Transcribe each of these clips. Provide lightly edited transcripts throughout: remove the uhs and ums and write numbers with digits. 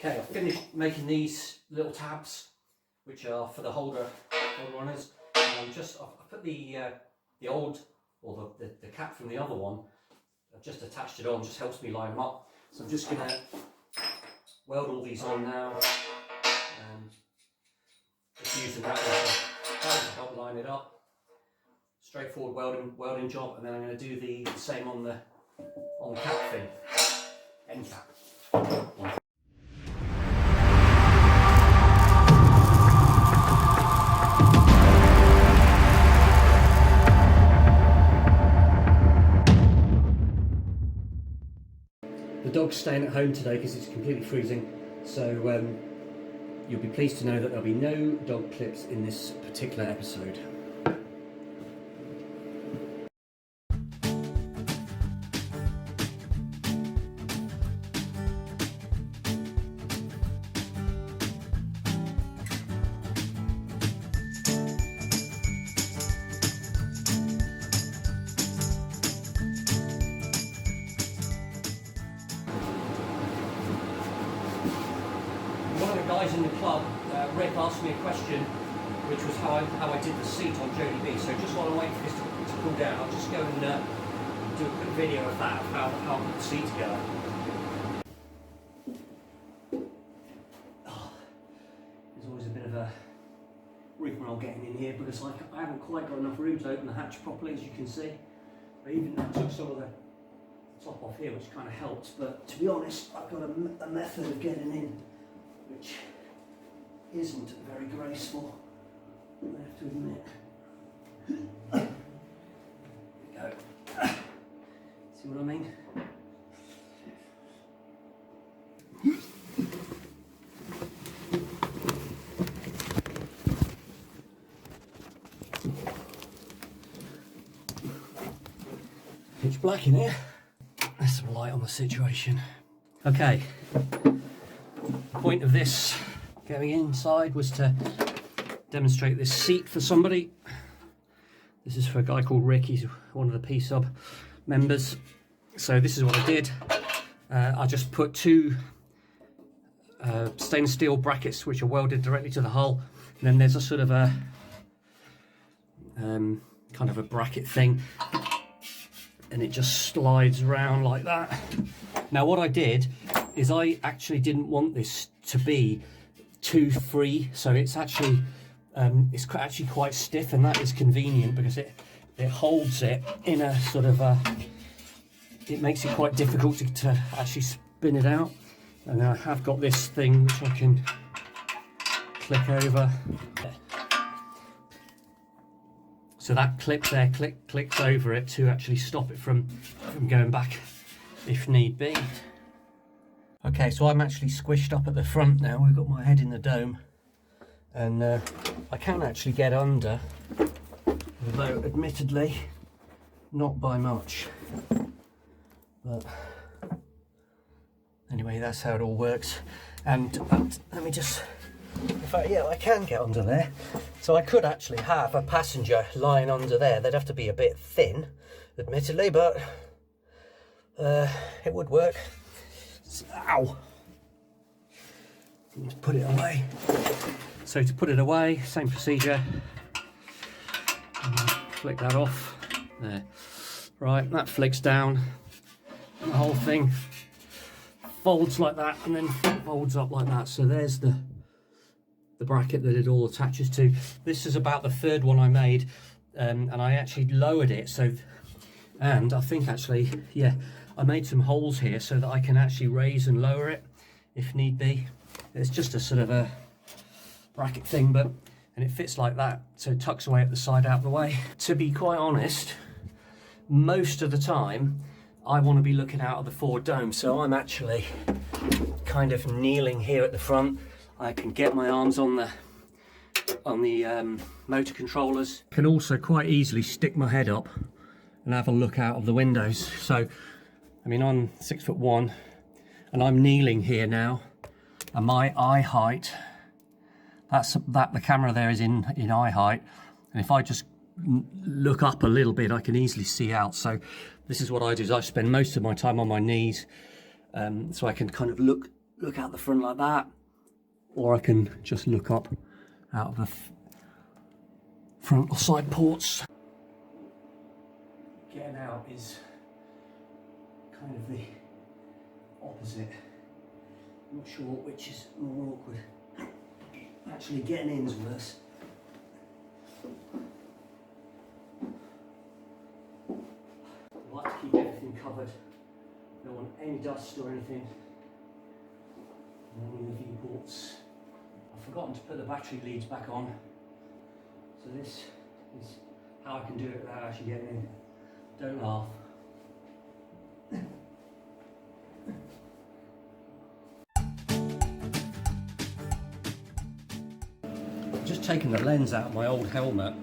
Okay, I've finished making these little tabs, which are for the holder runners. And I've put the old, or the cap from the other one. I've just attached it on, just helps me line them up. So I'm just going to weld all these on now, and just using that to help line it up. Straightforward welding job, and then I'm going to do the same on the cap fin, end cap. The dog's staying at home today because it's completely freezing, so you'll be pleased to know that there'll be no dog clips in this particular episode. In the club, Rick asked me a question, which was how I did the seat on Jodie B. So just while I wait for this to cool down, I'll just go and do a quick video of that, of how I put the seat together. Oh, there's always a bit of a rigmarole getting in here because I haven't quite got enough room to open the hatch properly, as you can see. I even took some of the top off here, which kind of helps, but to be honest, I've got a method of getting in which isn't very graceful, I have to admit. There we go. See what I mean? Pitch black in here. There's some light on the situation. Okay. The point of this going inside was to demonstrate this seat for somebody. This is for a guy called Rick. He's one of the P-Sub members. So this is what I did. I just put two stainless steel brackets which are welded directly to the hull, and then there's a sort of a kind of a bracket thing, and it just slides around like that. Now what I did is I actually didn't want this to be too free, so it's actually quite stiff, and that is convenient because it holds it in a sort of it makes it quite difficult to actually spin it out. And then I have got this thing which I can click over, so that clip there clicks over it to actually stop it from going back if need be. Okay, so I'm actually squished up at the front now. We've got my head in the dome, and I can actually get under, although admittedly not by much. But anyway, that's how it all works. And let me just, in fact, yeah, I can get under there. So I could actually have a passenger lying under there. They'd have to be a bit thin, admittedly, but it would work. Ow! Let's put it away. So to put it away, same procedure. Flick that off. There. Right, that flicks down. And the whole thing folds like that, and then folds up like that. So there's the bracket that it all attaches to. This is about the third one I made, and I actually lowered it. So, and I think actually, yeah, I made some holes here so that I can actually raise and lower it if need be. It's just a sort of a bracket thing, and it fits like that, so it tucks away at the side out of the way. To be quite honest, most of the time I want to be looking out of the forward dome, so I'm actually kind of kneeling here at the front. I can get my arms on the motor controllers. Can also quite easily stick my head up and have a look out of the windows. So I mean, I'm 6'1", and I'm kneeling here now, and my eye height, the camera there is in eye height, and if I just look up a little bit, I can easily see out. So this is what I do, is I spend most of my time on my knees, so I can kind of look look out the front like that, or I can just look up out of the front or side ports. Getting out is kind of the opposite. I'm not sure which is more awkward. Actually getting in is worse. I like to keep everything covered. Don't want any dust or anything on any of the viewports. I've forgotten to put the battery leads back on. So this is how I can do it without actually getting in. Don't laugh. I've just taken the lens out of my old helmet.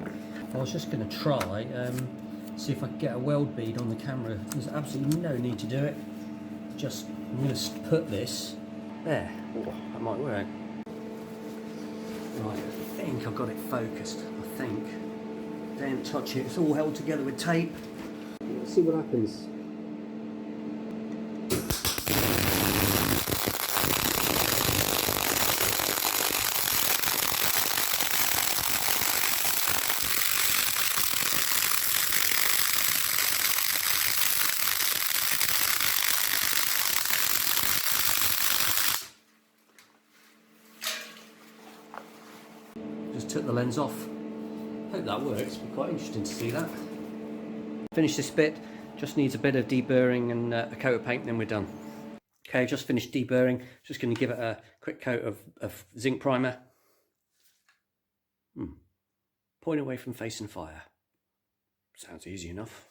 I was just going to try see if I could get a weld bead on the camera. There's absolutely no need to do it. Just I'm going to put this there. Oh, that might work. Right, I think I've got it focused. I think. Don't touch it. It's all held together with tape. Let's see what happens. Just took the lens off. Hope that works. It'll be quite interesting to see that. Finish this bit. Just needs a bit of deburring and a coat of paint, and then we're done. Okay, just finished deburring. Just going to give it a quick coat of zinc primer. Point away from facing fire. Sounds easy enough.